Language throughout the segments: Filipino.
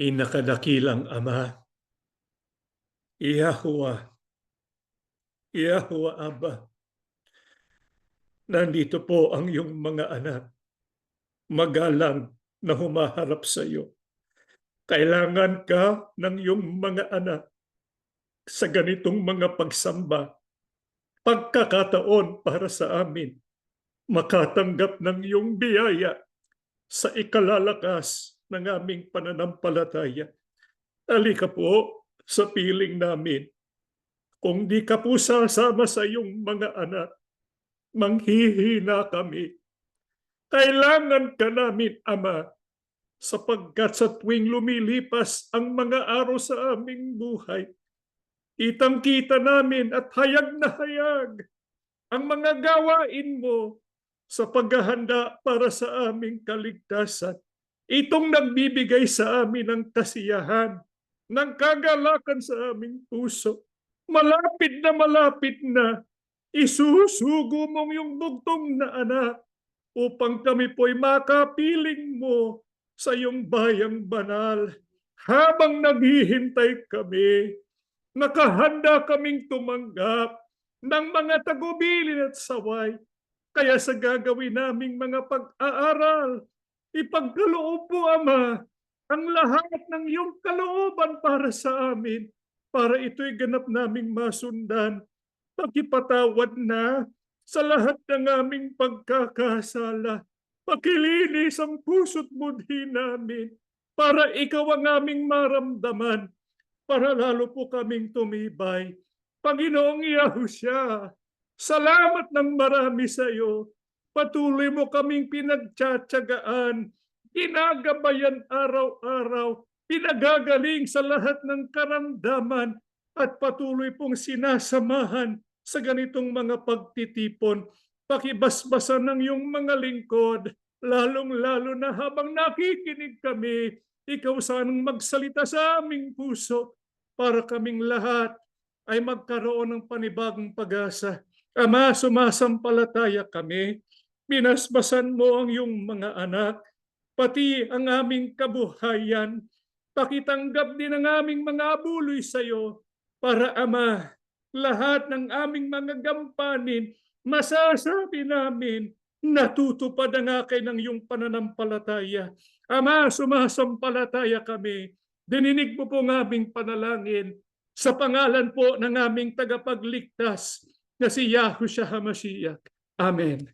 Pinakadakilang Ama, Yahuwah, Yahuwah Abba, nandito po ang iyong mga anak, magalang na humaharap sa iyo. Kailangan ka ng iyong mga anak sa ganitong mga pagsamba, pagkakataon para sa amin makatanggap ng iyong biyaya sa ikalalakas ng aming pananampalataya. Halika po sa piling namin. Kung di ka po sasama sa iyong mga anak, manghihina kami. Kailangan ka namin, Ama, sapagkat sa tuwing lumilipas ang mga araw sa aming buhay, kitang-kita namin at hayag na hayag ang mga gawain mo sa paghahanda para sa aming kaligtasan. Itong nagbibigay sa amin ng kasiyahan, ng kagalakan sa aming puso. Malapit na isusugo mong yung bugtong na anak upang kami po'y makapiling mo sa iyong bayang banal. Habang naghihintay kami, nakahanda kaming tumanggap ng mga tagubilin at saway. Kaya sa gagawin naming mga pag-aaral, ipagkaloob po, Ama, ang lahat ng iyong kalooban para sa amin, para ito'y ganap naming masundan. Pakipatawad na sa lahat ng aming pagkakasala. Pakilinis ang puso't budhi namin para ikaw ang aming maramdaman, para lalo po kaming tumibay. Panginoong Yahushua, salamat ng marami sa iyo. Patuloy mo kaming pinagtsatsagaan, ginagabayan araw-araw, pinagagaling sa lahat ng karamdaman, at patuloy pong sinasamahan sa ganitong mga pagtitipon. Pakibasbasan ng iyong mga lingkod, lalong-lalo na habang nakikinig kami, ikaw sanang magsalita sa aming puso para kaming lahat ay magkaroon ng panibagong pag-asa. Ama, sumasampalataya kami, binasbasan mo ang iyong mga anak, pati ang aming kabuhayan. Pakitanggap din ang aming mga abuloy sa iyo para, Ama, lahat ng aming mga gampanin, masasabi namin, natutupad ang akin ng iyong pananampalataya. Ama, sumasampalataya kami. Dininig mo po ang aming panalangin sa pangalan po ng aming tagapagligtas na si Yahushua HaMashiach. Amen.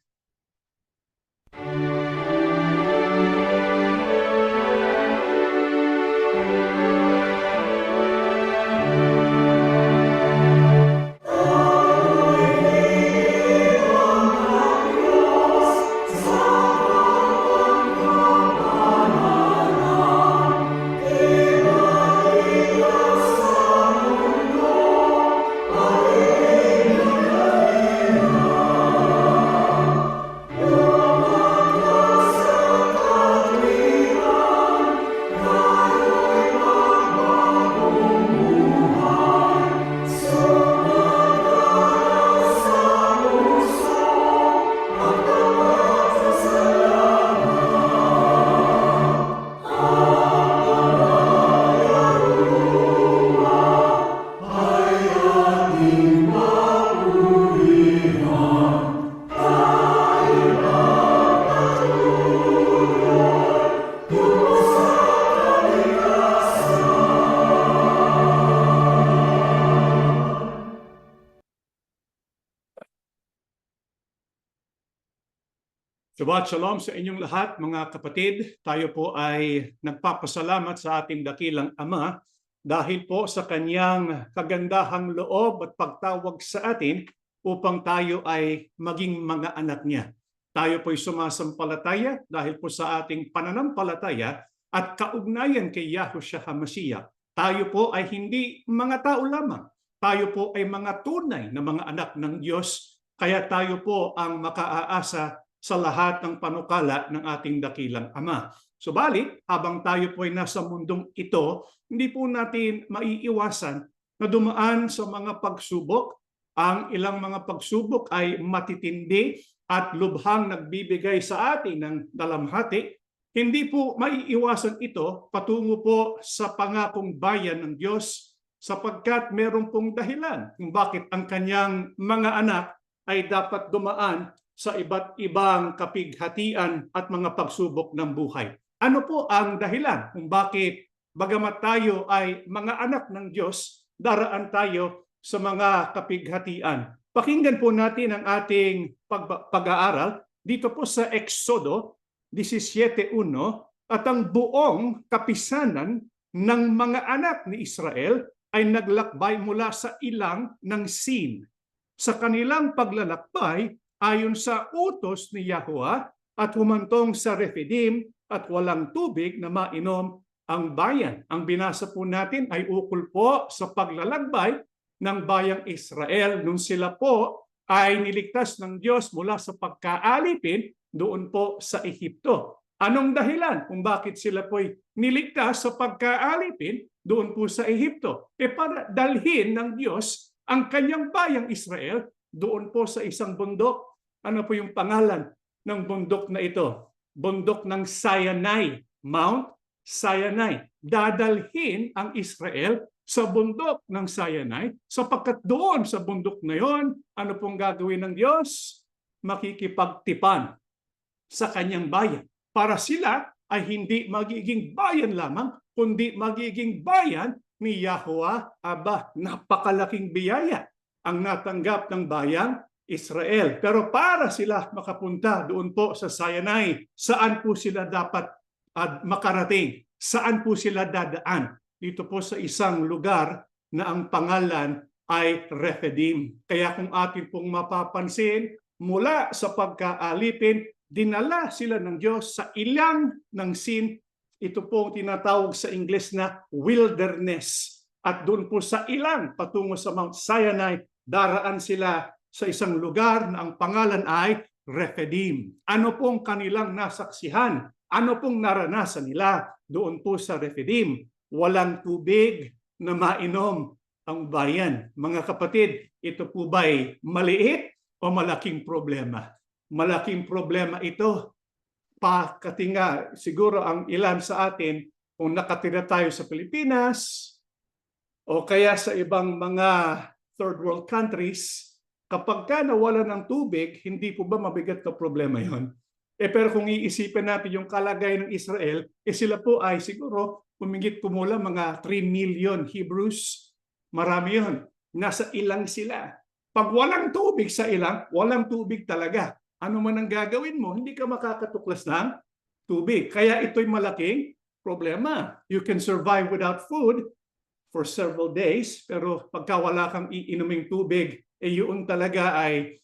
Shabbat Shalom sa inyong lahat, mga kapatid. Tayo po ay nagpapasalamat sa ating dakilang Ama dahil po sa kanyang kagandahang loob at pagtawag sa atin upang tayo ay maging mga anak niya. Tayo po ay sumasampalataya dahil po sa ating pananampalataya at kaugnayan kay Yahushua HaMashiach. Tayo po ay hindi mga tao lamang. Tayo po ay mga tunay na mga anak ng Diyos. Kaya tayo po ang makaaasa sa lahat ng panukala ng ating dakilang Ama. Subalit, habang tayo po ay nasa mundong ito, hindi po natin maiiwasan na dumaan sa mga pagsubok. Ang ilang mga pagsubok ay matitindi at lubhang nagbibigay sa atin ng dalamhati. Hindi po maiiwasan ito patungo po sa pangakong bayan ng Diyos sapagkat meron pong dahilan kung bakit ang kanyang mga anak ay dapat dumaan sa iba't ibang kapighatian at mga pagsubok ng buhay. Ano po ang dahilan kung bakit bagamat tayo ay mga anak ng Diyos, daraan tayo sa mga kapighatian. Pakinggan po natin ang ating pag-aaral dito po sa Exodo 17:1 at ang buong kapisanan ng mga anak ni Israel ay naglakbay mula sa ilang ng Sin. Sa kanilang paglalakbay ayon sa utos ni Yahweh at humantong sa Rephidim at walang tubig na mainom ang bayan. Ang binasa po natin ay ukol po sa paglalakbay ng bayang Israel nung sila po ay niligtas ng Diyos mula sa pagkaalipin doon po sa Ehipto. Anong dahilan kung bakit sila po'y niligtas sa pagkaalipin doon po sa Ehipto? Para dalhin ng Diyos ang kanyang bayang Israel doon po sa isang bundok. Ano po yung pangalan ng bundok na ito? Bundok ng Sinai, Mount Sinai. Dadalhin ang Israel sa bundok ng Sinai sapagkat doon sa bundok na yon, ano pong gagawin ng Diyos? Makikipagtipan sa kanyang bayan para sila ay hindi magiging bayan lamang, kundi magiging bayan ni Yahweh Aba. Napakalaking biyaya ang natanggap ng bayang Israel. Pero para sila makapunta doon po sa Sinai, saan po sila dapat makarating? Saan po sila dadaan? Dito po sa isang lugar na ang pangalan ay Rephidim. Kaya kung atin pong mapapansin, mula sa pagkaalipin, dinala sila ng Diyos sa ilang ng Sin. Ito po tinatawag sa Ingles na wilderness. At doon po sa ilang patungo sa Mount Sinai, daraan sila sa isang lugar na ang pangalan ay Rephidim. Ano pong kanilang nasaksihan? Ano pong naranasan nila doon po sa Rephidim? Walang tubig na mainom ang bayan. Mga kapatid, ito po ba'y maliit o malaking problema? Malaking problema ito. Kasi nga, siguro ang ilan sa atin, kung nakatira tayo sa Pilipinas o kaya sa ibang mga third world countries, kapag ka nawala ng tubig, hindi po ba mabigat na problema yon? Pero kung iisipin natin yung kalagayan ng Israel, sila po ay siguro humigit kumula mga 3 million Hebrews. Marami yun. Nasa ilang sila. Pag walang tubig sa ilang, walang tubig talaga. Ano man ang gagawin mo, hindi ka makakatuklas ng tubig. Kaya ito'y malaking problema. You can survive without food for several days, pero pagka wala kang iinuming tubig, yun talaga ay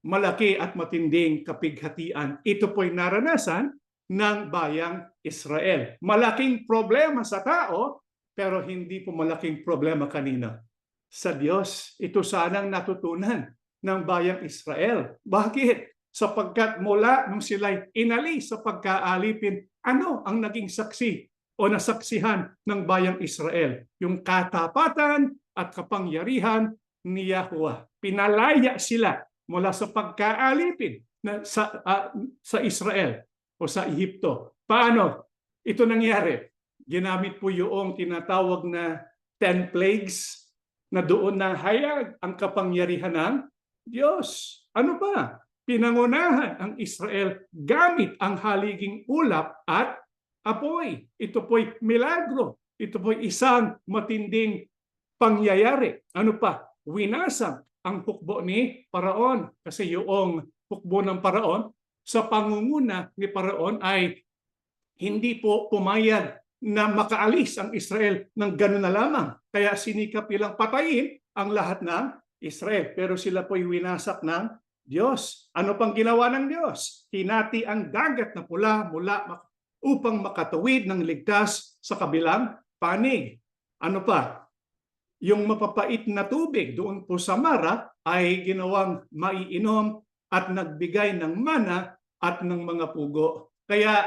malaki at matinding kapighatian. Ito po'y naranasan ng bayang Israel. Malaking problema sa tao, pero hindi po malaking problema kanina. Sa Diyos, ito sanang natutunan ng bayang Israel. Bakit? Sapagkat mula nung sila'y inalis sa pagkaalipin, ano ang naging saksi o nasaksihan ng bayang Israel? Yung katapatan at kapangyarihan ni Yahweh. Pinalaya sila mula sa pagkaalipin sa Israel o sa Ehipto. Paano ito nangyari? Ginamit po yung tinatawag na 10 plagues na doon na hayag ang kapangyarihan ng Diyos. Ano ba? Pinangunahan ang Israel gamit ang haliging ulap at apoy. Ito po'y milagro. Ito po'y isang matinding pangyayari. Ano pa? Winasang ang hukbo ni Paraon. Kasi yung hukbo ng Paraon, sa pangunguna ni Paraon ay hindi po pumayag na makaalis ang Israel ng gano'n na lamang. Kaya sinikap nilang patayin ang lahat ng Israel. Pero sila po'y winasak ng Diyos. Ano pang ginawa ng Diyos? Hinati ang dagat na pula upang makatuwid ng ligtas sa kabilang panig. Ano pa? Yung mapapait na tubig doon po sa Mara ay ginawang maiinom at nagbigay ng mana at ng mga pugo. Kaya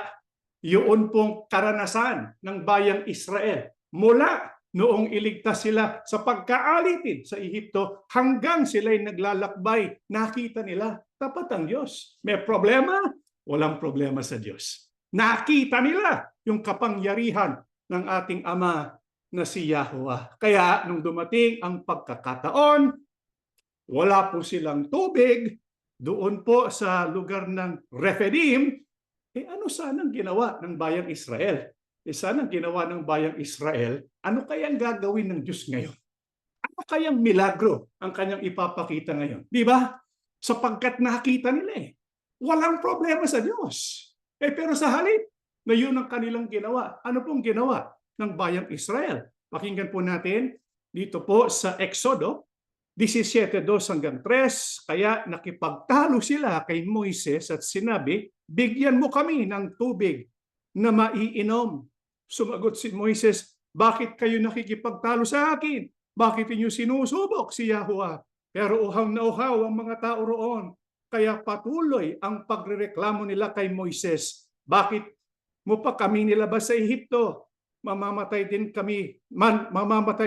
yun pong karanasan ng bayang Israel mula noong iligtas sila sa pagkaalipin sa Ehipto hanggang sila'y naglalakbay, nakita nila, tapat ang Diyos. May problema? Walang problema sa Diyos. Nakita nila yung kapangyarihan ng ating Ama na si Yahweh. Kaya nung dumating ang pagkakataon, wala po silang tubig doon po sa lugar ng Rephidim, ano sanang ginawa ng bayang Israel? Isa ng ginawa ng bayang Israel, ano kayang gagawin ng Diyos ngayon? Ano kayang milagro ang kanyang ipapakita ngayon? Di ba? Sapagkat nakita nila walang problema sa Diyos. Pero sa halip na yun ang kanilang ginawa. Ano pong ginawa ng bayang Israel? Pakinggan po natin dito po sa Exodo 17:2-3. Kaya nakipagtalo sila kay Moises at sinabi, bigyan mo kami ng tubig na maiinom. Sumagot si Moises, bakit kayo nakikipagtalo sa akin? Bakit inyo sinusubok si Yahweh? Pero uhaw na uhaw ang mga tao roon. Kaya patuloy ang pagrereklamo nila kay Moises. Bakit mo pa kami nilabas sa Ehipto? Mamamatay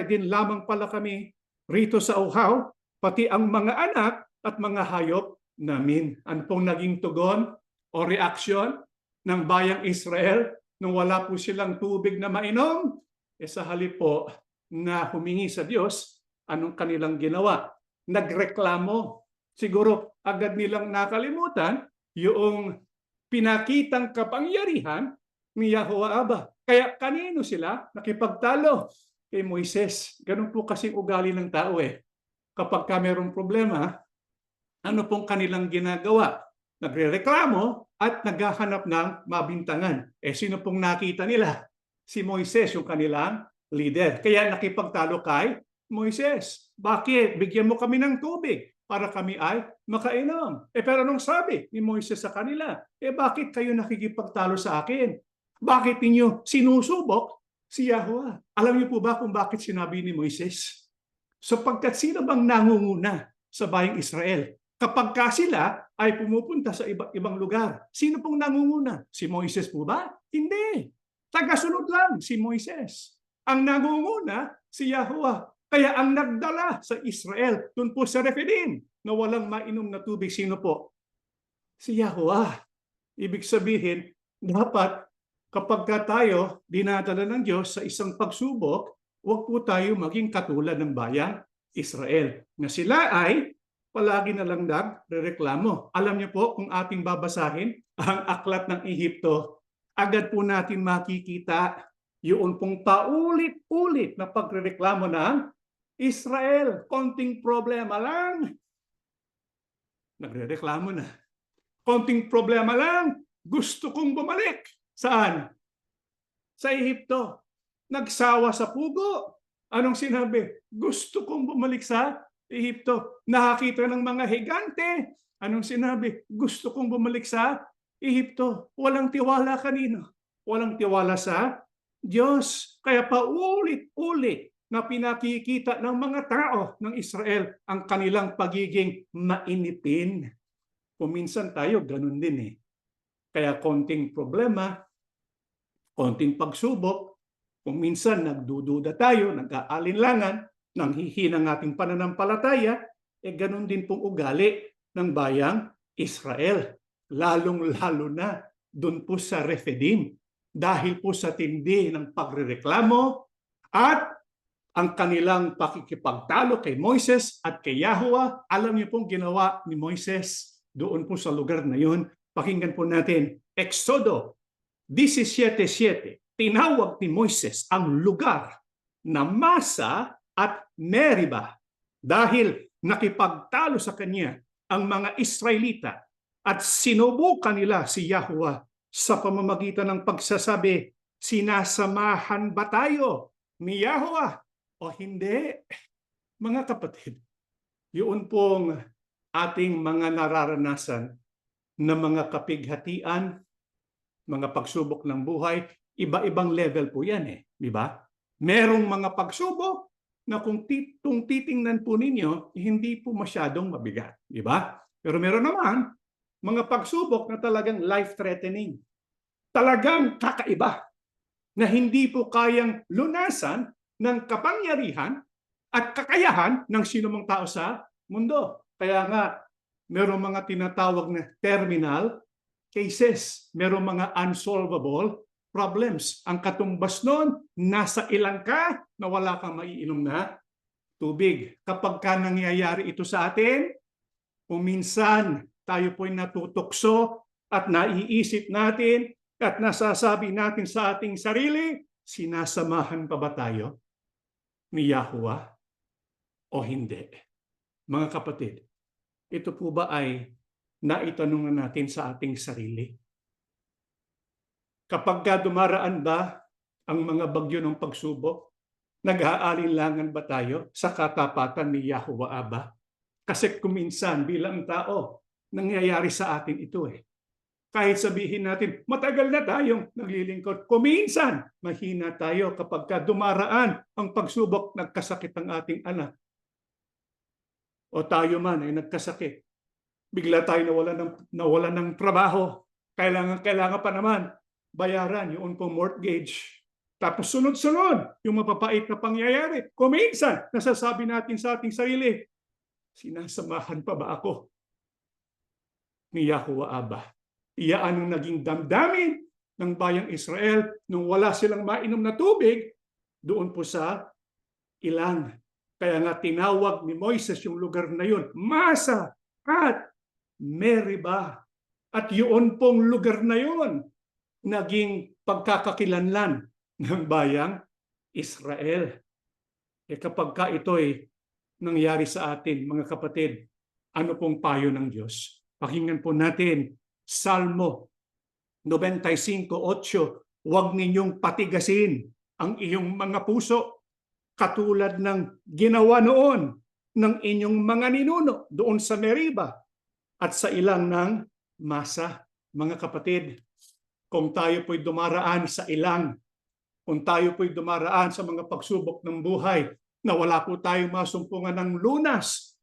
din lamang pala kami rito sa uhaw, pati ang mga anak at mga hayop namin. Ano pong naging tugon o reaksyon ng bayang Israel nung wala po silang tubig na mainom? Sa halip po na humingi sa Diyos, anong kanilang ginawa? Nagreklamo. Siguro agad nilang nakalimutan yung pinakitang kapangyarihan ni Yahweh Abba. Kaya kanino sila nakipagtalo? Kay Moises. Ganun po kasing ugali ng tao Kapag ka mayroong problema, ano pong kanilang ginagawa? Nagrereklamo at naghahanap ng mabintangan. Sino pong nakita nila? Si Moises, yung kanilang leader. Kaya nakipagtalo kay Moises. Bakit? Bigyan mo kami ng tubig para kami ay makainom. Pero anong sabi ni Moises sa kanila? Bakit kayo nakikipagtalo sa akin? Bakit ninyo sinusubok si Yahweh? Alam niyo po ba kung bakit sinabi ni Moises? Sapagkat sino bang nangunguna sa bayang Israel? Kapag ka sila ay pumupunta sa iba't ibang lugar, sino pong nangunguna? Si Moises po ba? Hindi. Tagasunod lang si Moises. Ang nangunguna si Yahweh. Kaya ang nagdala sa Israel, dun po sa Rephidim, na walang mainom na tubig, sino po? Si Yahweh. Ibig sabihin, dapat kapag tayo dinadala ng Diyos sa isang pagsubok, huwag po tayo maging katulad ng bayang Israel. Na sila ay palagi na lang nagrereklamo. Alam niyo po, kung ating babasahin ang aklat ng Ehipto, agad po natin makikita yun pong paulit-ulit na pagrereklamo ng Israel. Konting problema lang, nagrereklamo na. Konting problema lang, gusto kong bumalik. Saan? Sa Ehipto. Nagsawa sa pugo. Anong sinabi? Gusto kong bumalik sa Ehipto. Nakakita ng mga higante. Anong sinabi? Gusto kong bumalik sa Ehipto. Walang tiwala kanino? Walang tiwala sa Diyos. Kaya paulit-ulit na pinakikita ng mga tao ng Israel ang kanilang pagiging mainipin. Kuminsan tayo ganun din Kaya konting problema, konting pagsubok, kung minsan nagdududa tayo, nag-aalinlangan, nanghihina ng ating pananampalataya, ganun din pong ugali ng bayang Israel. Lalong-lalo na doon po sa Rephidim. Dahil po sa tindi ng pagrereklamo at ang kanilang pakikipagtalo kay Moises at kay Yahweh, alam niyo pong ginawa ni Moises doon po sa lugar na yun. Pakinggan po natin, Exodo 17:7. Tinawag ni Moises ang lugar na Masa at Meriba dahil nakipagtalo sa kanya ang mga Israelita at sinubukan nila si Yahweh sa pamamagitan ng pagsasabi, sinasamahan ba tayo ni Yahweh o hindi? Mga kapatid, yun pong ating mga nararanasan na mga kapighatian, mga pagsubok ng buhay, iba-ibang level po yan di ba? Merong mga pagsubok na kung titingnan po ninyo, hindi po masyadong mabigat, di ba? Pero meron naman mga pagsubok na talagang life-threatening. Talagang kakaiba na hindi po kayang lunasan ng kapangyarihan at kakayahan ng sinumang tao sa mundo. Kaya nga, merong mga tinatawag na terminal cases, merong mga unsolvable problems. Ang katumbas nun, nasa ilang ka na wala kang maiinom na tubig. Kapag ka nangyayari ito sa atin, kung minsan tayo po'y natutokso at naiisip natin, At nasasabi natin sa ating sarili, sinasamahan pa ba tayo ni Yahuwah o hindi? Mga kapatid, ito po ba ay naitanungan natin sa ating sarili? Kapag dumaraan ba ang mga bagyo ng pagsubok, nag-aalinlangan ba tayo sa katapatan ni Yahuwah Abba? Kasi kuminsan bilang tao, nangyayari sa atin ito eh. Kahit sabihin natin, matagal na tayong naglilingkod. Kuminsan, mahina tayo kapag dumaraan ang pagsubok, nagkasakit ang ating anak. O tayo man ay nagkasakit. Bigla tayo nawalan ng trabaho. Kailangan pa naman bayaran yung pong mortgage. Tapos sunod-sunod yung mapapait na pangyayari. Kuminsan, nasasabi natin sa ating sarili, sinasamahan pa ba ako ni Yahuwah Abba? Iyaan ang naging damdamin ng bayang Israel nung wala silang mainom na tubig doon po sa ilang. Kaya nga tinawag ni Moises yung lugar na yun, Masa at Meribah. At yun pong lugar na yun naging pagkakakilanlan ng bayang Israel. Kapag ka ito'y nangyari sa atin, mga kapatid, ano pong payo ng Diyos? Pakinggan po natin Salmo 95:8, huwag ninyong patigasin ang iyong mga puso katulad ng ginawa noon ng inyong mga ninuno doon sa Meribah at sa ilang ng Masa. Mga kapatid, kung tayo po'y dumaraan sa ilang, kung tayo po'y dumaraan sa mga pagsubok ng buhay na wala po tayong masumpungan ng lunas,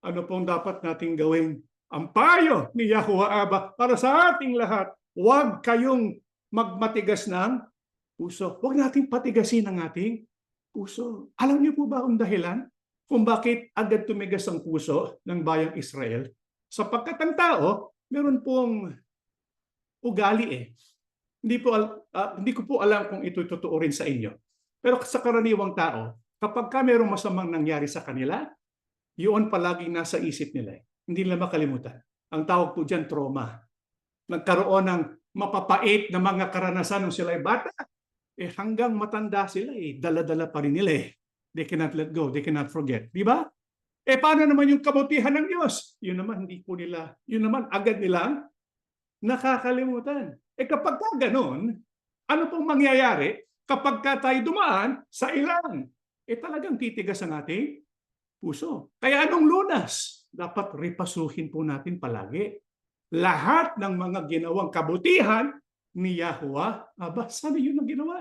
ano pong dapat nating gawin? Ang payo ni Yahuwah Abba para sa ating lahat, huwag kayong magmatigas ng puso. Huwag nating patigasin ang ating puso. Alam niyo po ba ang dahilan kung bakit agad tumigas ang puso ng bayang Israel? Sapagkat ang tao, meron pong ugali eh. Hindi ko po alam kung ito'y totoo rin sa inyo. Pero sa karaniwang tao, kapag merong masamang nangyari sa kanila, yun palaging nasa isip nila eh. Hindi nila makalimutan. Ang tawag po dyan, trauma. Nagkaroon ng mapapait na mga karanasan nung sila ay bata. Hanggang matanda sila dala-dala pa rin nila eh. They cannot let go, they cannot forget. Di ba? Paano naman yung kabutihan ng Diyos? Yun naman, hindi po nila, yun naman agad nilang nakakalimutan. Kapag ganun, ano pong mangyayari kapag tayo dumaan sa ilang? Talagang titigas ang ating puso. Kaya anong lunas? Dapat ripasuhin po natin palagi. Lahat ng mga ginawang kabutihan ni Yahuwah Abba, sabi yun ang ginawa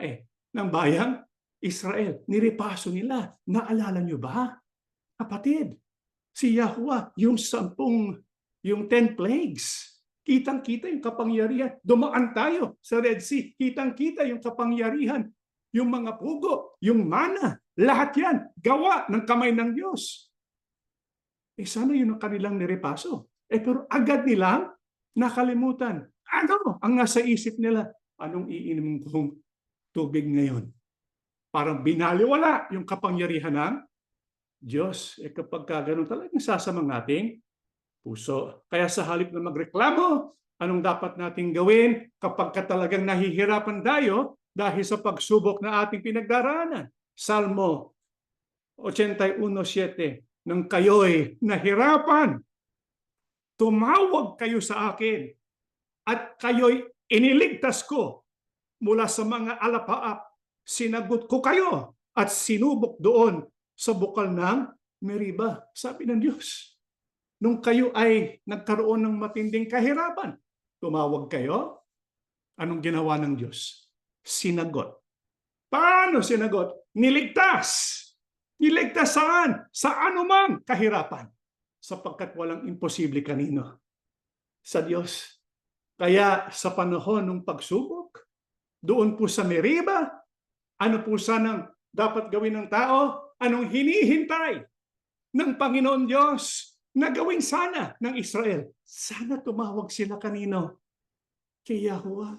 ng bayang Israel. Niripaso nila. Naalala nyo ba? Kapatid, si Yahuwah, yung 10 plagues, kitang-kita yung kapangyarihan. Dumaan tayo sa Red Sea, kitang-kita yung kapangyarihan. Yung mga pugo, yung mana, lahat yan, gawa ng kamay ng Diyos. Sana yun ang kanilang nirepaso. Pero agad nilang nakalimutan. Ano ang nasa isip nila? Anong iinom kong tubig ngayon? Parang binaliwala yung kapangyarihan ng Diyos. Kapag gano'n talagang sasamang ating puso. Kaya sa halip na magreklamo, anong dapat nating gawin kapag talagang nahihirapan tayo dahil sa pagsubok na ating pinagdaraanan? Salmo 81:7, nang kayo'y nahirapan, tumawag kayo sa akin at kayo'y iniligtas ko mula sa mga alapaap. Sinagot ko kayo at sinubok doon sa bukal ng Meribah. Sabi ng Diyos, nung kayo ay nagkaroon ng matinding kahirapan, tumawag kayo. Anong ginawa ng Diyos? Sinagot. Paano sinagot? Niligtas. Niligtas saan? Sa anumang kahirapan. Sapagkat walang imposible kanino. Sa Diyos. Kaya sa panahon ng pagsubok, doon po sa Meribah, ano po sanang dapat gawin ng tao? Anong hinihintay ng Panginoon Diyos na gawin sana ng Israel? Sana tumawag sila kanino? Kay Yahuwah.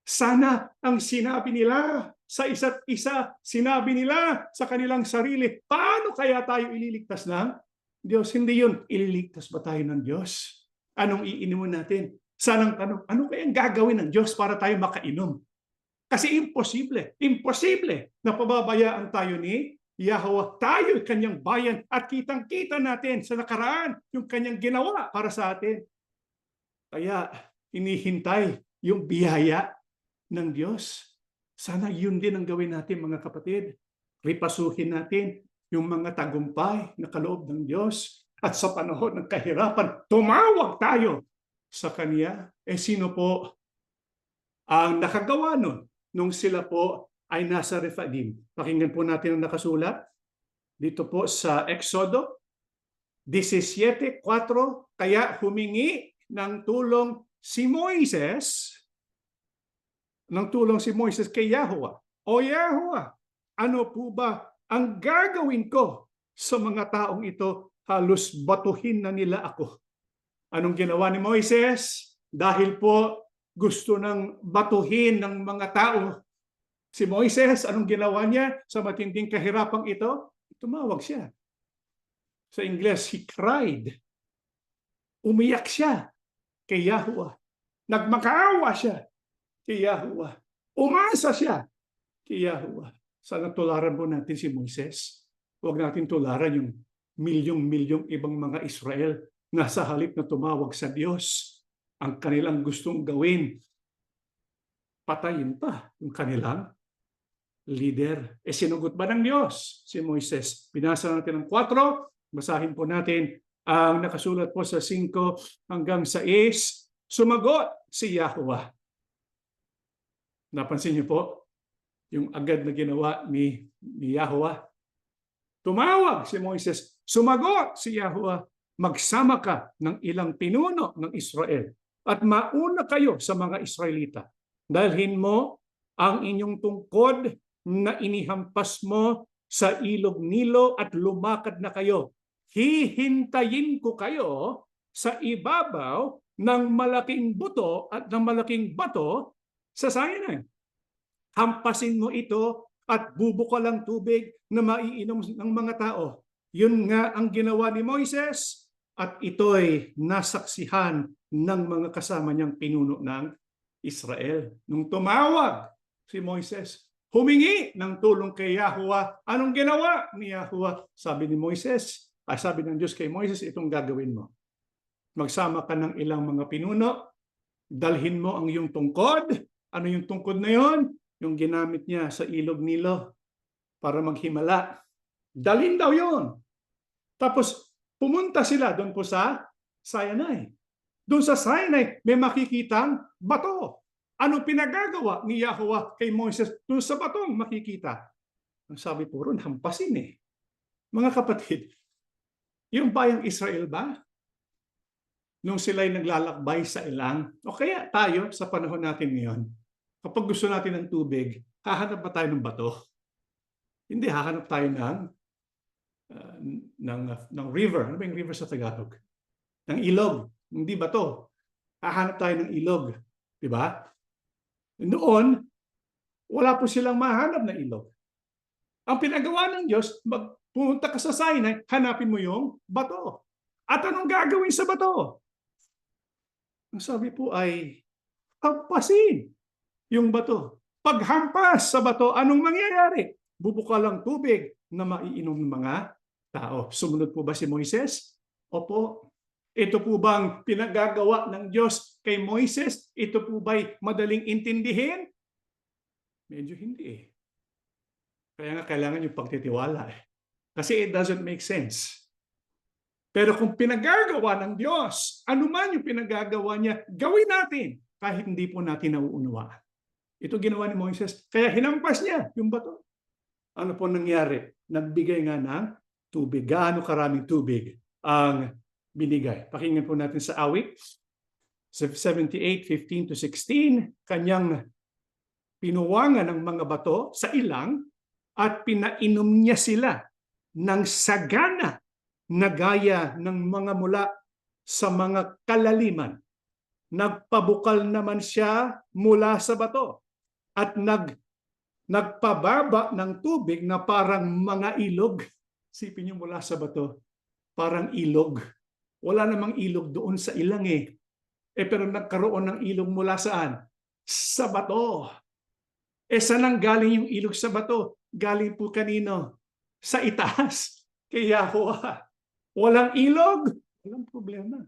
Sana ang sinabi nila sa isa't isa, sinabi nila sa kanilang sarili, paano kaya tayo ililigtas ng Diyos? Hindi yun, ililigtas ba tayo ng Diyos? Anong iiniwan natin? Sanang tanong, ano kayang gagawin ng Diyos para tayo makainom? Kasi imposible na pababayaan tayo ni Yahweh. Tayo, kanyang bayan, at kitang-kita natin sa nakaraan yung kanyang ginawa para sa atin. Kaya inihintay yung biyaya ng Diyos. Sana yun din ang gawin natin, mga kapatid. Ripasuhin natin yung mga tagumpay na kaloob ng Diyos. At sa panahon ng kahirapan, tumawag tayo sa Kanya. Sino po ang nakagawa nun nung sila po ay nasa Rephidim? Pakinggan po natin ang nakasulat dito po sa Exodo 17:4. Kaya humingi ng tulong si Moises kay Yahweh. O Yahweh, ano po ba ang gagawin ko sa mga taong ito? Halos batuhin na nila ako. Anong ginawa ni Moises? Dahil po gusto ng batuhin ng mga tao si Moises, anong ginawa niya sa matinding kahirapang ito? Tumawag siya. Sa Ingles, he cried. Umiyak siya kay Yahweh. Nagmakaawa siya kay Yahweh. Umasa siya kay Yahweh. Sana tularan po natin si Moises. Huwag natin tularan yung milyong-milyong ibang mga Israel na sa halip na tumawag sa Diyos, ang kanilang gustong gawin, patayin pa yung kanilang leader. Sinugot ba ng Diyos si Moises? Binasa natin ang 4. Basahin po natin ang nakasulat po sa 5 hanggang 6. Sumagot si Yahweh. Napansin niyo po yung agad na ginawa ni Yahweh. Tumawag si Moises. Sumagot si Yahweh. Magsama ka ng ilang pinuno ng Israel at mauna kayo sa mga Israelita. Dalhin mo ang inyong tungkod na inihampas mo sa ilog Nilo at lumakad na kayo. Hihintayin ko kayo sa ibabaw ng malaking buto at ng malaking bato sa Sinai. Hampasin mo ito at bubukal ang tubig na maiinom ng mga tao. Yun nga ang ginawa ni Moises at ito'y nasaksihan ng mga kasama niyang pinuno ng Israel. Nung tumawag si Moises, humingi ng tulong kay Yahweh. Anong ginawa ni Yahweh? Sabi ni Moises, sabi ng Diyos kay Moises, itong gagawin mo. Magsama ka ng ilang mga pinuno, dalhin mo ang iyong tungkod. Ano yung tungkod na yon? Yung ginamit niya sa ilog Nilo para maghimala. Dalhin daw yon. Tapos pumunta sila doon po sa Sinai. Doon sa Sinai, may makikitang bato. Ano pinagagawa ni Yahweh kay Moises doon sa batong makikita? Ang sabi po ron, hampasin eh. Mga kapatid, yung bayang Israel ba? Nung sila'y naglalakbay sa ilang, o kaya tayo sa panahon natin ngayon, kapag gusto natin ng tubig, hahanap ba tayo ng bato? Hindi, hahanap tayo ng river. Ano ba yung river sa Tagalog? Ng ilog. Hindi bato. Hahanap tayo ng ilog. Diba? Noon, wala po silang mahanap na ilog. Ang pinagawa ng Diyos, pumunta ka sa Sinai, hanapin mo yung bato. At anong gagawin sa bato? Ang sabi po ay, hampasin yung bato. Paghampas sa bato, anong mangyayari? Bubukal ang tubig na maiinom ng mga tao. Sumunod po ba si Moises? Opo. Ito po bang pinagagawa ng Diyos kay Moises? Ito po ba'y madaling intindihin? Medyo hindi eh. Kaya nga kailangan yung pagtitiwala eh. Kasi it doesn't make sense. Pero kung pinagagawa ng Diyos, ano man yung pinagagawa niya, gawin natin kahit hindi po natin nauunawaan. Ito ginawa ni Moises. Kaya hinampas niya yung bato. Ano po nangyari? Nagbigay nga ng tubig. Gaano karaming tubig ang binigay? Pakinggan po natin sa awit. 78:15-16, kanyang pinuwangan ng mga bato sa ilang at pinainom niya sila ng sagana na gaya ng mga mula sa mga kalaliman. Nagpabukal naman siya mula sa bato at nagpababa ng tubig na parang mga ilog. Sipin niyo mula sa bato, parang ilog. Wala namang ilog doon sa ilang eh. pero nagkaroon ng ilog mula saan? Sa bato. Saan ang galing yung ilog sa bato? Galing po kanino? Sa itaas. Kay Yahweh. Walang ilog? Walang problema.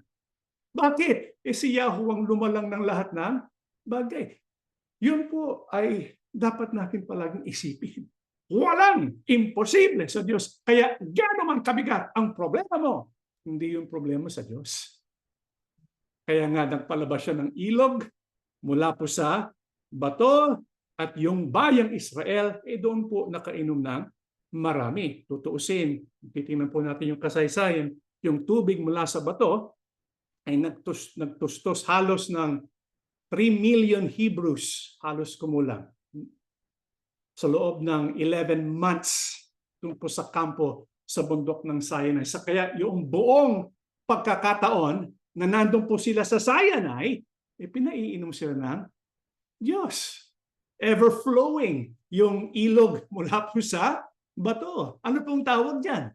Bakit? Si Yahweh ang lumalang ng lahat ng bagay. Yun po ay dapat natin palaging isipin. Walang imposible sa Diyos. Kaya gaano man kabigat ang problema mo, hindi yung problema sa Diyos. Kaya nga nagpalabas siya ng ilog mula po sa bato at yung bayang Israel doon po nakainom ng marami. Tutuusin, titingnan po natin yung kasaysayan, yung tubig mula sa bato ay nagtustos halos ng 3 million Hebrews, halos kumulang. Sa loob ng 11 months doon po sa kampo sa bundok ng Sinai. Sa kaya yung buong pagkakataon na nandun po sila sa Sinai, pinaiinom sila ng Diyos. Ever-flowing yung ilog mula po sa bato. Ano pong tawag dyan?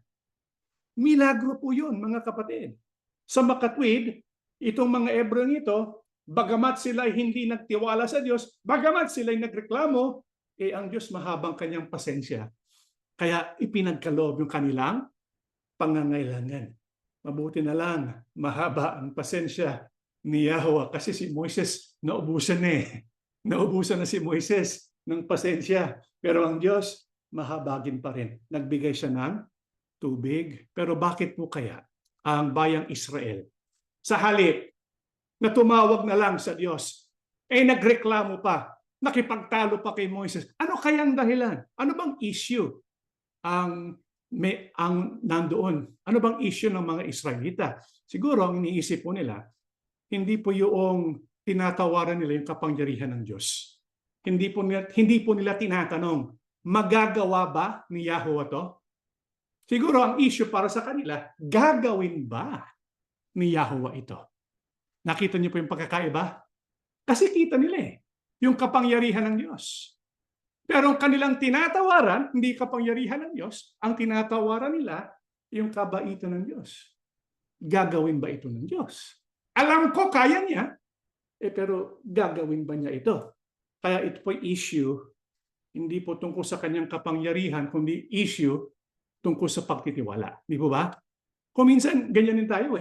Milagro po yun, mga kapatid. Sa makatwid, itong mga Ebrong ito, bagamat sila hindi nagtiwala sa Diyos, bagamat sila nagreklamo, ang Diyos mahabang kanyang pasensya. Kaya ipinagkaloob yung kanilang pangangailangan. Mabuti na lang, mahaba ang pasensya ni Yahweh kasi si Moises naubusan Naubusan na si Moises ng pasensya. Pero ang Diyos, mahabagin pa rin. Nagbigay siya ng tubig. Pero bakit po kaya ang bayang Israel, sa halip na tumawag na lang sa Diyos, nagreklamo pa, nakipagtalo pa kay Moises? Ano kayang dahilan? Ano bang issue ang nandoon? Ano bang issue ng mga Israelita? Siguro ang iniisip po nila, hindi po yung tinatawaran nila yung kapangyarihan ng Diyos. Hindi po nila tinatanong, magagawa ba ni Yahweh to? Siguro ang issue para sa kanila, gagawin ba ni Yahweh ito? Nakita niyo po yung pagkakaiba? Kasi kita nila yung kapangyarihan ng Diyos. Pero ang kanilang tinatawaran, hindi kapangyarihan ng Diyos, ang tinatawaran nila, yung kabaitan ng Diyos. Gagawin ba ito ng Diyos? Alam ko, kaya niya, pero gagawin ba niya ito? Kaya ito po issue, hindi po tungkol sa kanyang kapangyarihan, kundi issue tungkol sa pagtitiwala. Di po ba? Kung minsan, ganyan din tayo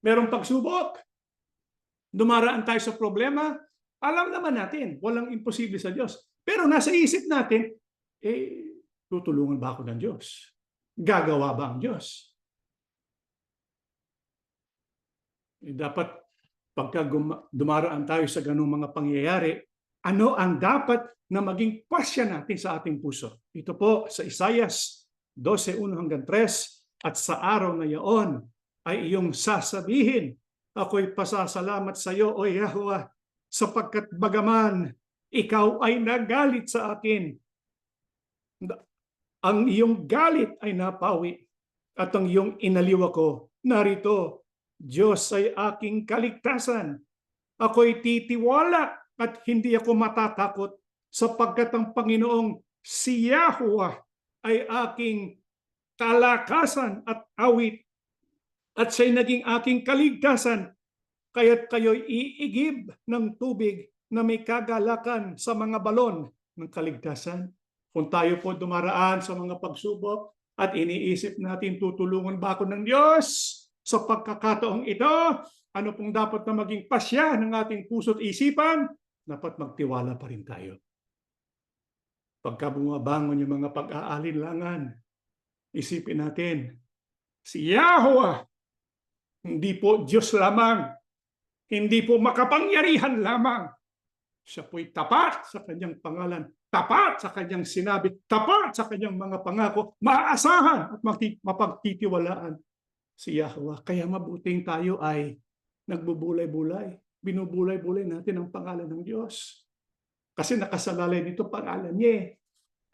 Merong pagsubok, dumaraan tayo sa problema, alam naman natin, walang imposible sa Diyos. Pero nasa isip natin, tutulungan ba ako ng Diyos? Gagawa ba ang Diyos? Dapat pagka dumaraan tayo sa ganung mga pangyayari, ano ang dapat na maging pasya natin sa ating puso? Ito po sa Isaias 12:1-3, at sa araw na yaon ay iyong sasabihin, ako'y pasasalamat sa iyo, O Yahweh, sapagkat bagaman ikaw ay nagalit sa akin, ang iyong galit ay napawi, at ang iyong inaliw ako. Narito, Diyos ay aking kaligtasan. Ako'y titiwala at hindi ako matatakot, sapagkat ang Panginoong si Yahweh ay aking kalakasan at awit, at siya'y naging aking kaligtasan. Kaya't kayo'y iigib ng tubig na may kagalakan sa mga balon ng kaligtasan. Kung tayo po dumaraan sa mga pagsubok at iniisip natin, tutulungan ba ako ng Diyos sa pagkakataong ito? Ano pong dapat na maging pasya ng ating puso't isipan? Dapat magtiwala pa rin tayo. Pagka bumabangon yung mga pag-aalinlangan, isipin natin, si Yahweh, hindi po Diyos lamang, hindi po makapangyarihan lamang. Siya po'y tapat sa kanyang pangalan, tapat sa kanyang sinabi, tapat sa kanyang mga pangako, maaasahan at mapagtitiwalaan si Yahweh. Kaya mabuting tayo ay nagbubulay-bulay, binubulay-bulay natin ang pangalan ng Diyos. Kasi nakasalalay dito pangalan niya.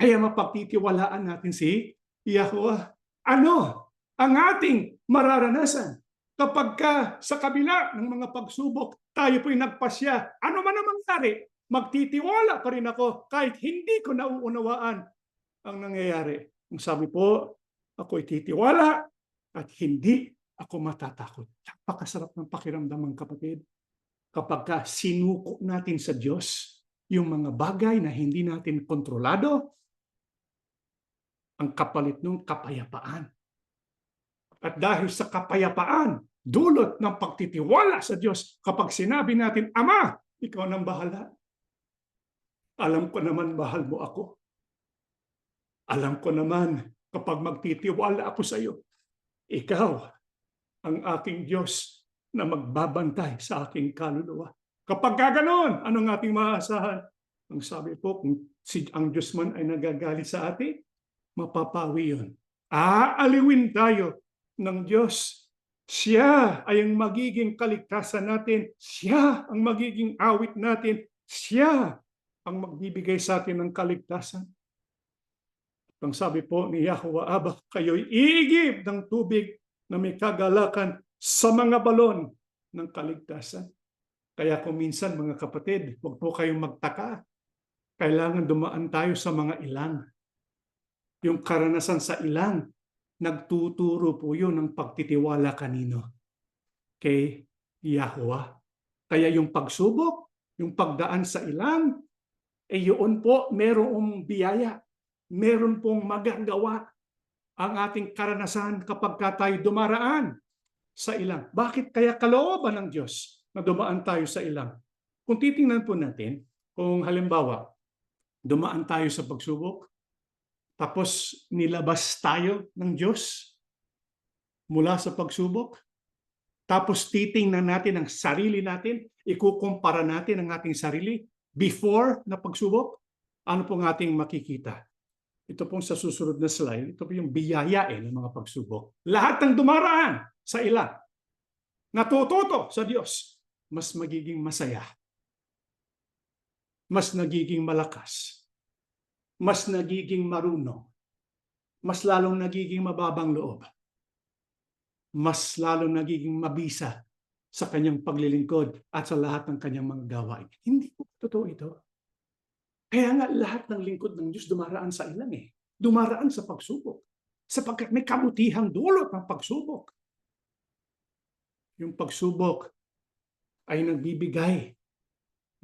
Kaya mapagtitiwalaan natin si Yahweh. Ano ang ating mararanasan kapag sa kabila ng mga pagsubok, tayo po'y nagpasya? Ano man ang mangyari, magtitiwala pa rin ako kahit hindi ko nauunawaan ang nangyayari. Ang sabi po, ako'y titiwala at hindi ako matatakot. Napakasarap ng pakiramdam, mga kapatid. kapag sinuko natin sa Diyos yung mga bagay na hindi natin kontrolado, ang kapalit ng kapayapaan. At dahil sa kapayapaan, dulot ng pagtitiwala sa Diyos, kapag sinabi natin, Ama, ikaw nang bahala. Alam ko naman mahal mo ako. Alam ko naman kapag magtitiwala ako sa iyo, ikaw ang aking Diyos na magbabantay sa aking kaluluwa. Kapag gaganon, anong ating maaasahan? Ang sabi po, kung ang Diyos man ay nagagalit sa atin, mapapawi yun. Aaliwin tayo ng Diyos. Siya ay ang magiging kaligtasan natin. Siya ang magiging awit natin. Siya ang magbibigay sa atin ng kaligtasan. Ang sabi po ni Yahweh Abba, kayo'y iigib ng tubig na may kagalakan sa mga balon ng kaligtasan. Kaya kung minsan mga kapatid, huwag po kayong magtaka. Kailangan dumaan tayo sa mga ilang. Yung karanasan sa ilang, nagtuturo po yun ng pagtitiwala kanino? Kay Yahweh. Kaya yung pagsubok, yung pagdaan sa ilang, yun po merong biyaya. Meron pong magagawa ang ating karanasan kapag tayo dumaraan sa ilang. Bakit kaya kalooban ng Diyos na dumaan tayo sa ilang? Kung titingnan po natin, kung halimbawa, dumaan tayo sa pagsubok, tapos nilabas tayo ng Diyos mula sa pagsubok, tapos titingnan natin ang sarili natin, ikukumpara natin ang ating sarili before na pagsubok, ano pong ating makikita? Ito pong sa susunod na slide, ito po yung biyaya ng mga pagsubok. Lahat ng dumaraan sa ilang, natututo sa Diyos, mas magiging masaya, mas nagiging malakas, mas nagiging marunong, mas lalong nagiging mababang loob, mas lalong nagiging mabisa sa kanyang paglilingkod at sa lahat ng kanyang mga gawain. Hindi po totoo ito. Kaya nga lahat ng lingkod ng Diyos dumaraan sa ilang Dumaraan sa pagsubok. Sapagkat may kabutihang dulot ng pagsubok. Yung pagsubok ay nagbibigay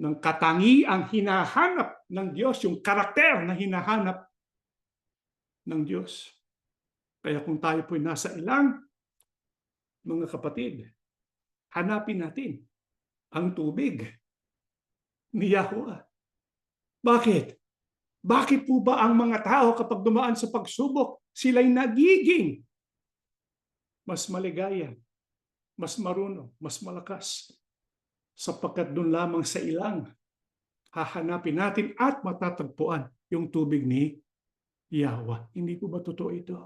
ng katangiang hinahanap ng Diyos, yung karakter na hinahanap ng Diyos. Kaya kung tayo po'y nasa ilang, mga kapatid, hanapin natin ang tubig ni Yahweh. Bakit? Bakit po ba ang mga tao kapag dumaan sa pagsubok, sila'y nagiging mas maligaya, mas marunong, mas malakas? Sapagkat doon lamang sa ilang, hahanapin natin at matatagpuan yung tubig ni Yahweh. Hindi po ba totoo ito?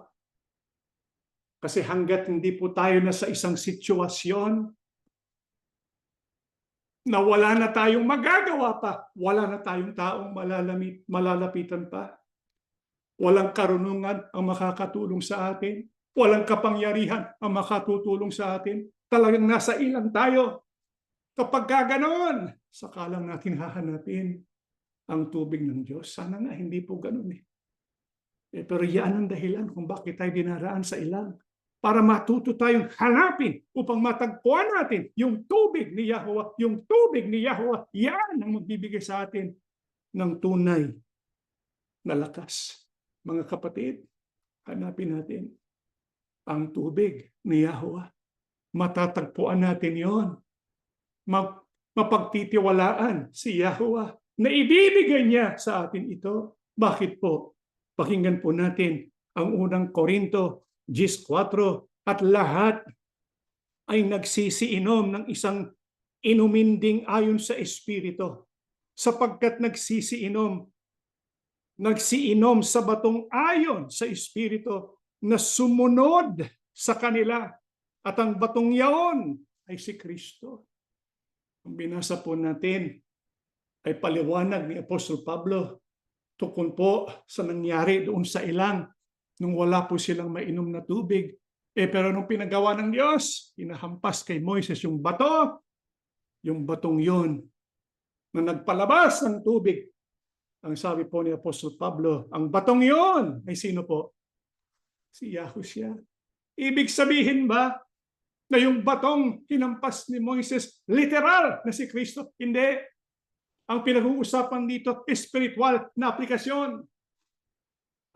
Kasi hanggat hindi po tayo na sa isang sitwasyon na wala na tayong magagawa pa, wala na tayong taong malalapitan pa, walang karunungan ang makakatulong sa atin, walang kapangyarihan ang makatutulong sa atin, talagang nasa ilang tayo. Kapag ganoon, saka lang natin hahanapin ang tubig ng Diyos. Sana nga hindi po ganoon pero yan ang dahilan kung bakit tayo dinaraan sa ilang. Para matuto tayong hanapin upang matagpuan natin yung tubig ni Yahweh. Yung tubig ni Yahweh, yan ang magbibigay sa atin ng tunay na lakas. Mga kapatid, hanapin natin ang tubig ni Yahweh. Matatagpuan natin yon. Mapagtitiwalaan si Yahweh na ibibigay niya sa atin ito. Bakit po? Pakinggan po natin ang unang Korinto 10:4, at lahat ay nagsisiinom ng isang inuminding ayon sa Espiritu, sapagkat nagsiinom sa batong ayon sa Espiritu na sumunod sa kanila, at ang batong yaon ay si Kristo. Ang binasa po natin ay paliwanag ni Apostol Pablo tungkol po sa nangyari doon sa ilang nung wala po silang mainom na tubig. Pero nung pinagawa ng Diyos, inahampas kay Moises yung batong yon na nagpalabas ng tubig. Ang sabi po ni Apostol Pablo, ang batong yon ay sino po? Si Yahushua. Ibig sabihin ba, na yung batong hinampas ni Moises, literal na si Kristo. Hindi. Ang pinag-uusapan dito, spiritual na aplikasyon.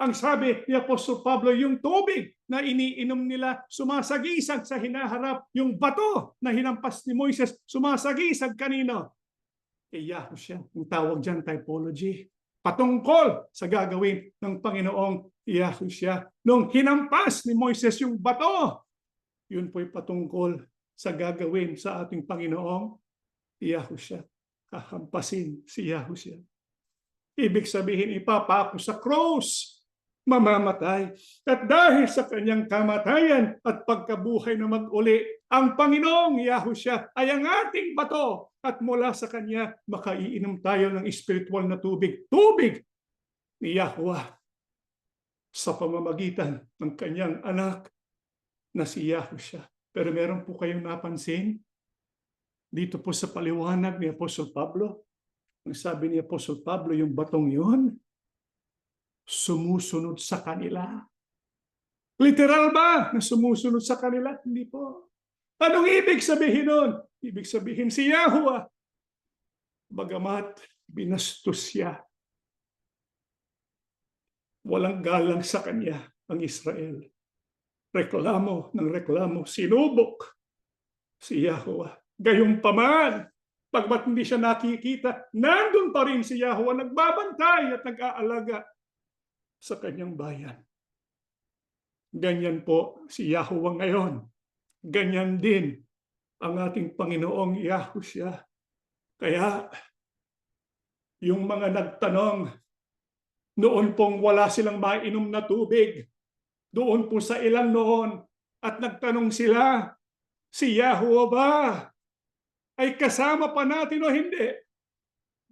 Ang sabi ni Apostol Pablo, yung tubig na iniinom nila, sumasagisag sa hinaharap. Yung bato na hinampas ni Moises, sumasagisag kanino? Kay Yahushua. Ang tawag dyan, typology. Patungkol sa gagawin ng Panginoong Yahushua. Nung hinampas ni Moises yung bato, yun po'y patungkol sa gagawin sa ating Panginoong Yahushua. Hahampasin si Yahushua. Ibig sabihin, ipapako sa cross, mamamatay. At dahil sa kanyang kamatayan at pagkabuhay na mag-uli, ang Panginoong Yahushua ay ang ating bato. At mula sa kanya, makaiinom tayo ng spiritual na tubig. Tubig ni Yahuwah sa pamamagitan ng kanyang anak na si Yahushua. Pero meron po kayong napansin dito po sa paliwanag ni Apostol Pablo. Ang sabi ni Apostol Pablo, yung batong yun, sumusunod sa kanila. Literal ba na sumusunod sa kanila? Hindi po. Anong ibig sabihin nun? Ibig sabihin si Yahuwah, bagamat binastos siya, walang galang sa kanya ang Israel. Reklamo ng reklamo, sinubok si Yahuwah. Gayunpaman, pagbat hindi siya nakikita, nandun pa rin si Yahuwah, nagbabantay at nag-aalaga sa kanyang bayan. Ganyan po si Yahuwah ngayon. Ganyan din ang ating Panginoong Yahushua. Kaya, yung mga nagtanong, noon pong wala silang mainom na tubig, doon po sa ilang noon, at nagtanong sila, si Yahuwah ba ay kasama pa natin o hindi?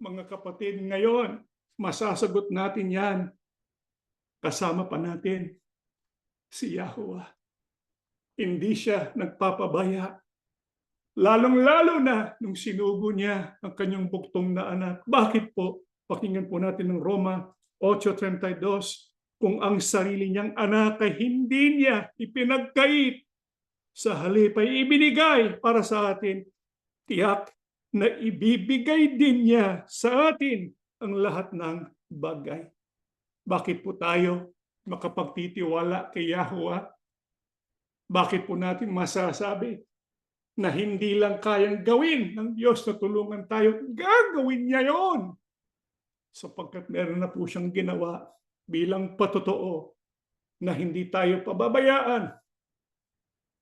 Mga kapatid, ngayon, masasagot natin yan. Kasama pa natin si Yahuwah. Hindi siya nagpapabaya. Lalong-lalo na nung sinugo niya ang kanyang buktong na anak. Bakit po? Pakinggan po natin ng Roma 8:32. Kung ang sarili niyang anak ay hindi niya ipinagkait, sa halip ay ibinigay para sa atin, tiyak na ibibigay din niya sa atin ang lahat ng bagay. Bakit po tayo makapagtitiwala kay Yahuwah? Bakit po natin masasabi na hindi lang kayang gawin ng Diyos na tulungan tayo? Gagawin niya yon, sapagkat meron na po siyang ginawa bilang patotoo na hindi tayo pababayaan.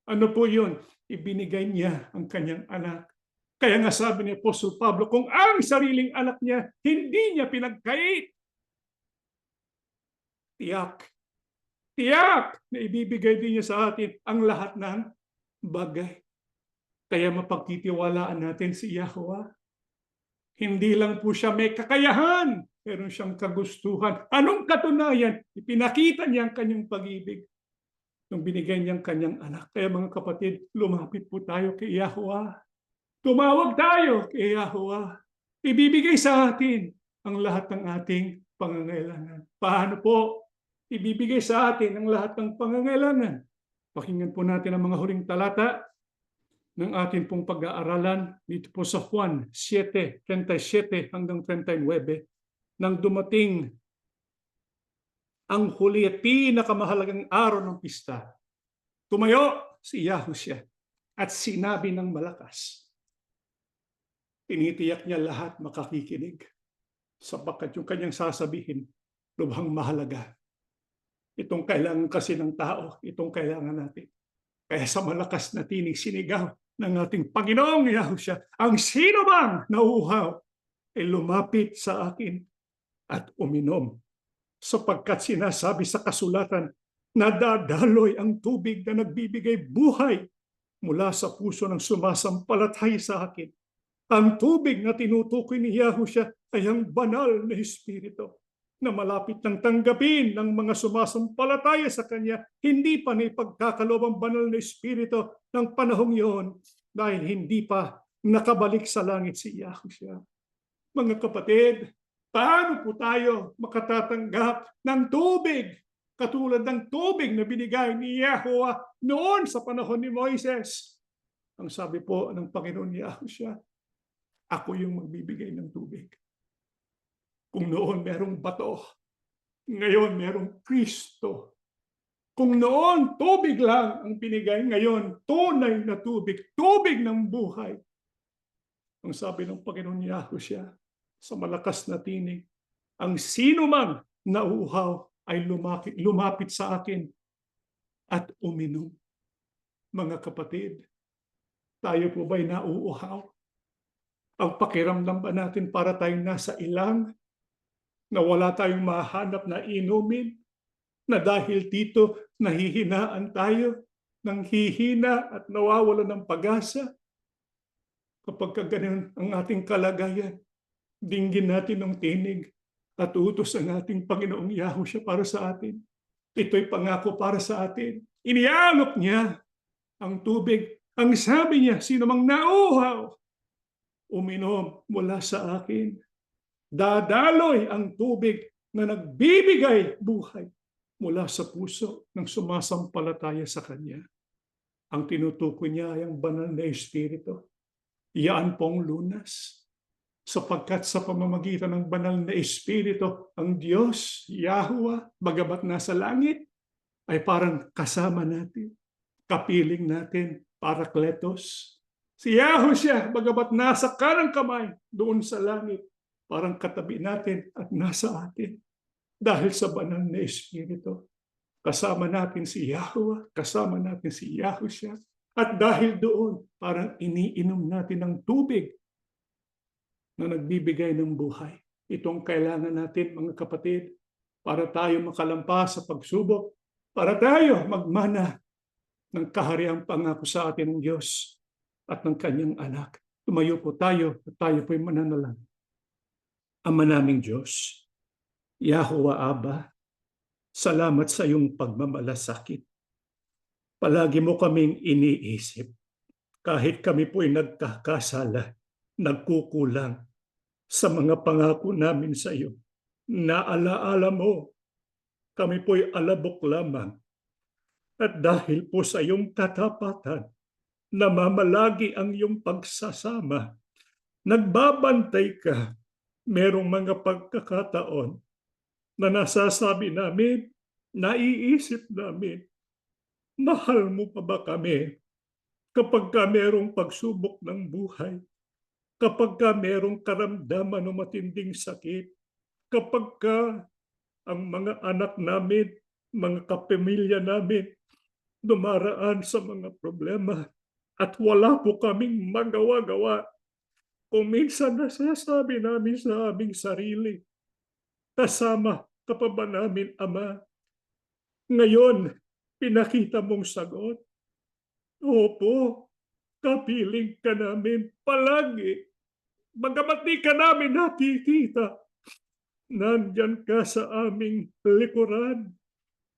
Ano po yun? Ibinigay niya ang kanyang anak. Kaya nga sabi ni Apostol Pablo, kung ang sariling anak niya hindi niya pinagkait, tiyak na ibibigay din niya sa atin ang lahat ng bagay. Kaya mapagtitiwalaan natin si Yahuwah. Hindi lang po siya may kakayahan, meron siyang kagustuhan. Anong katunayan? Ipinakita niya ang kanyang pag-ibig nung binigay niyang kanyang anak. Kaya mga kapatid, lumapit po tayo kay Yahuwah. Tumawag tayo kay Yahuwah. Ibibigay sa atin ang lahat ng ating pangangailangan. Paano po ibibigay sa atin ang lahat ng pangangailangan? Pakinggan po natin ang mga huling talata ng ating pong pag-aaralan dito po sa Juan 7:37 hanggang 39, nang dumating ang huli at pinakamahalagang araw ng pista. Tumayo si Yahushua at sinabi ng malakas. Tinitiyak niya lahat makakikinig, sapagkat yung kanyang sasabihin, lubhang mahalaga. Itong kailangan kasi ng tao, itong kailangan natin. Kaya sa malakas na tinig sinigaw ng ating Panginoong Yahushua, ang sino bang nauuhaw ay lumapit sa akin at uminom. Sapagkat sinasabi sa kasulatan, nadadaloy ang tubig na nagbibigay buhay mula sa puso ng sumasampalatay sa akin. Ang tubig na tinutukoy ni Yahushua ay ang banal na Espiritu na malapit ng tanggapin ng mga sumasampalataya sa Kanya. Hindi pa naipagkakaloob ang banal na Espiritu ng panahong iyon dahil hindi pa nakabalik sa langit si Yahushua. Mga kapatid, paano po tayo makatatanggap ng tubig katulad ng tubig na binigay ni Yahuwah noon sa panahon ni Moises? Ang sabi po ng Panginoon Yahushua, ako yung magbibigay ng tubig. Kung noon merong bato, ngayon merong Kristo. Kung noon tubig lang ang binigay, ngayon tunay na tubig, tubig ng buhay. Ang sabi ng Panginoon Yahushua sa malakas na tinig, ang sino man na uhaw ay lumapit sa akin at uminom. Mga kapatid, tayo po ba'y nauuhaw? Ang pakiramdam ba natin para tayong nasa ilang, na wala tayong mahanap na inumin, na dahil dito nahihinaan tayo, nang hihina at nawawala ng pag-asa? Kapag ganun ang ating kalagayan, dinggin natin ng tinig at utos ang ating Panginoong Yahushua para sa atin. Ito'y pangako para sa atin. Inialok niya ang tubig. Ang sabi niya, sino mang nauhaw, uminom mula sa akin. Dadaloy ang tubig na nagbibigay buhay mula sa puso ng sumasampalataya sa Kanya. Ang tinutukoy niya ay ang banal na Espiritu. Iyan pong lunas. Sapagkat sa pamamagitan ng banal na Espiritu, ang Diyos, Yahuwah, bagamat nasa langit, ay parang kasama natin, kapiling natin, Parakletos. Si Yahushua, bagamat nasa kanang kamay, doon sa langit, parang katabi natin at nasa atin. Dahil sa banal na Espiritu, kasama natin si Yahuwah, kasama natin si Yahushua. At dahil doon, parang iniinom natin ng tubig na nagbibigay ng buhay. Itong kailangan natin, mga kapatid, para tayo makalampas sa pagsubok, para tayo magmana ng kahariang pangako sa atin ng Diyos at ng Kanyang anak. Tumayo po tayo at tayo po'y mananalang. Ama naming Diyos, Yahuwah Abba, salamat sa iyong pagmamalasakit. Palagi mo kaming iniisip. Kahit kami po'y nagkakasala, nagkukulang sa mga pangako namin sa iyo. Naalaala mo, kami po'y alabok lamang. At dahil po sa iyong katapatan, namamalagi ang iyong pagsasama. Nagbabantay ka. Merong mga pagkakataon na nasasabi namin, naiisip namin, mahal mo pa ba kami kapag ka merong pagsubok ng buhay? Kapag ka merong karamdaman o matinding sakit? Kapag ka ang mga anak namin, mga kapamilya namin, dumaraan sa mga problema at wala po kaming magawa-gawa? Kung minsan nasasabi namin sa aming sarili, kasama ka pa ba namin, Ama? Ngayon, pinakita mong sagot. Opo, kapiling ka namin palagi. Bagamat di ka namin nakikita, nandyan ka sa aming likuran,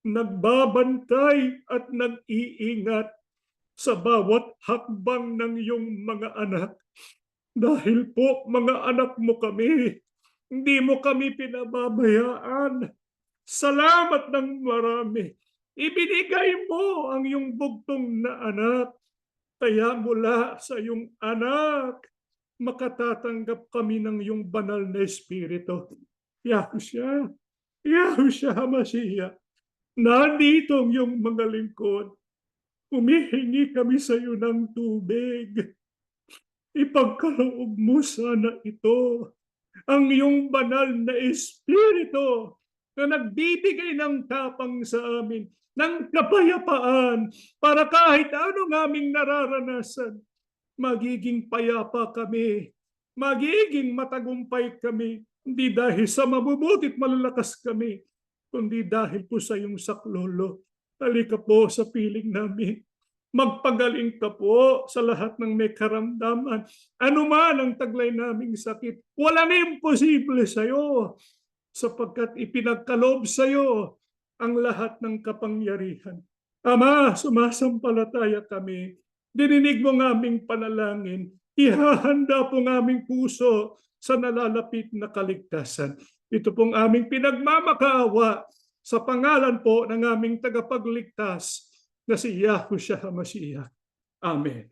nagbabantay at nag-iingat sa bawat hakbang ng iyong mga anak. Dahil po mga anak mo kami, hindi mo kami pinababayaan. Salamat ng marami. Ibinigay mo ang iyong bugtong na anak. Kaya mula sa iyong anak, makatatanggap kami ng iyong banal na Espiritu. Yahushua, Yahushua HaMashiach, nandito ang iyong mga lingkod. Humihingi kami sa iyo ng tubig. Ipagkaloob mo sana ito, ang iyong banal na Espiritu na nagbibigay ng tapang sa amin, ng kapayapaan, para kahit anong aming nararanasan, magiging payapa kami, magiging matagumpay kami, hindi dahil sa mabubutit malalakas kami, kundi dahil po sa iyong saklolo. Halika po sa piling namin. Magpagaling ka po sa lahat ng may karamdaman. Ano man ang taglay naming sakit, walang imposible sa iyo, sapagkat ipinagkaloob sa iyo ang lahat ng kapangyarihan. Ama, sumasampalataya kami. Dininig mo ng aming panalangin. Ihahanda po ng aming puso sa nalalapit na kaligtasan. Ito pong aming pinagmamakaawa sa pangalan po ng aming tagapagligtas na si Yahushua HaMashiach. Amen.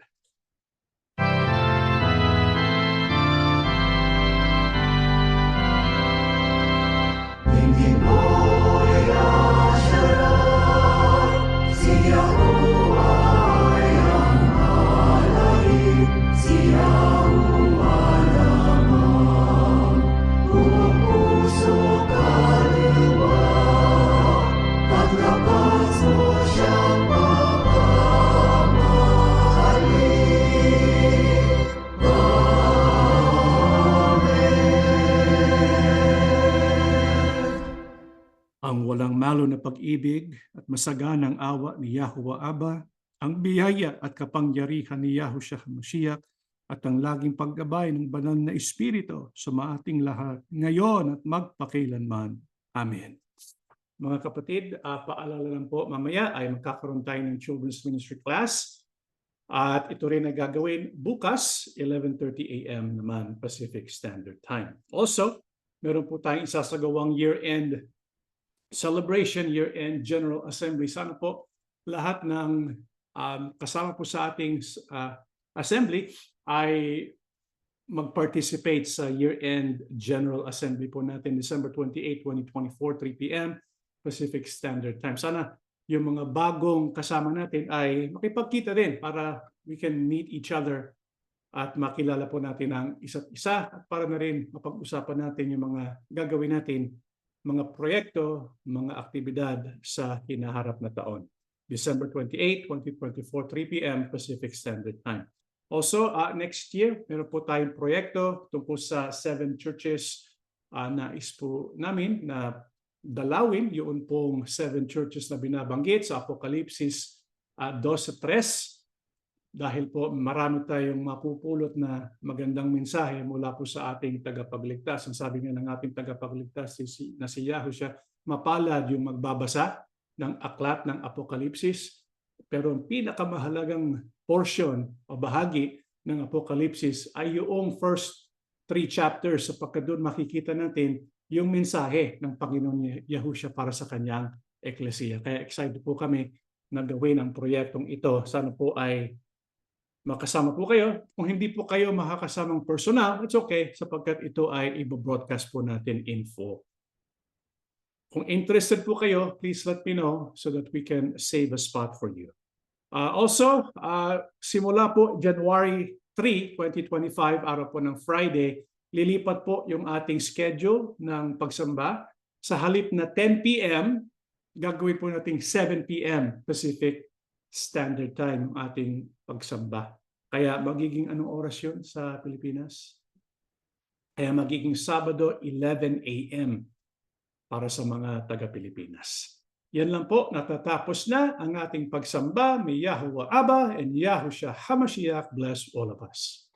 lalo na pag-ibig at masaganang awa ni Yahuwah Aba, ang biyaya at kapangyarihan ni Yahushua HaMashiach, at ang laging paggabay ng banal na Espiritu sa ating lahat, ngayon at magpakailanman. Amen. Mga kapatid, paalala lang po, mamaya ay magkakaroon tayo ng Children's Ministry Class. At ito rin ay gagawin bukas, 11:30 a.m. naman Pacific Standard Time. Also, meron po tayong isasagawang year-end celebration, year-end General Assembly. Sana po lahat ng kasama po sa ating assembly ay mag-participate sa year-end General Assembly po natin December 28, 2024, 3 p.m. Pacific Standard Time. Sana yung mga bagong kasama natin ay makipagkita din para we can meet each other at makilala po natin ang isa't isa at para na rin mapag-usapan natin yung mga gagawin natin, mga proyekto, mga aktibidad sa hinaharap na taon. December 28, 2024, 3 p.m. Pacific Standard Time. Also, next year, meron po tayong proyekto tungkol sa 7 churches nais po namin na dalawin yun pong 7 churches na binabanggit sa Apokalipsis 2:3 dahil po marami tayong mapupulot na magandang mensahe mula po sa ating tagapagligtas. Ang sabi nga ng ating tagapagligtas na si Yahushua, mapalad yung magbabasa ng aklat ng Apokalipsis, pero ang pinakamahalagang portion o bahagi ng Apokalipsis ay yung first 3 chapters sapagkat doon makikita natin yung mensahe ng Panginoon Yahushua para sa kanyang eklesiya. Kaya excited po kami na gawin ang proyektong ito. Sana po ay makasama po kayo. Kung hindi po kayo makakasamang personal, it's okay sapagkat ito ay i-broadcast po natin in full. Kung interested po kayo, please let me know so that we can save a spot for you. Also, simula po January 3, 2025, araw po ng Friday, lilipat po yung ating schedule ng pagsamba. Sa halip na 10 p.m., gagawin po nating 7 p.m. Pacific Standard Time yung ating pagsamba. Kaya magiging anong oras yun sa Pilipinas? Kaya magiging Sabado 11 a.m. para sa mga taga-Pilipinas. Yan lang po, natatapos na ang ating pagsamba. May Yahuwah Aba and Yahushua HaMashiach bless all of us.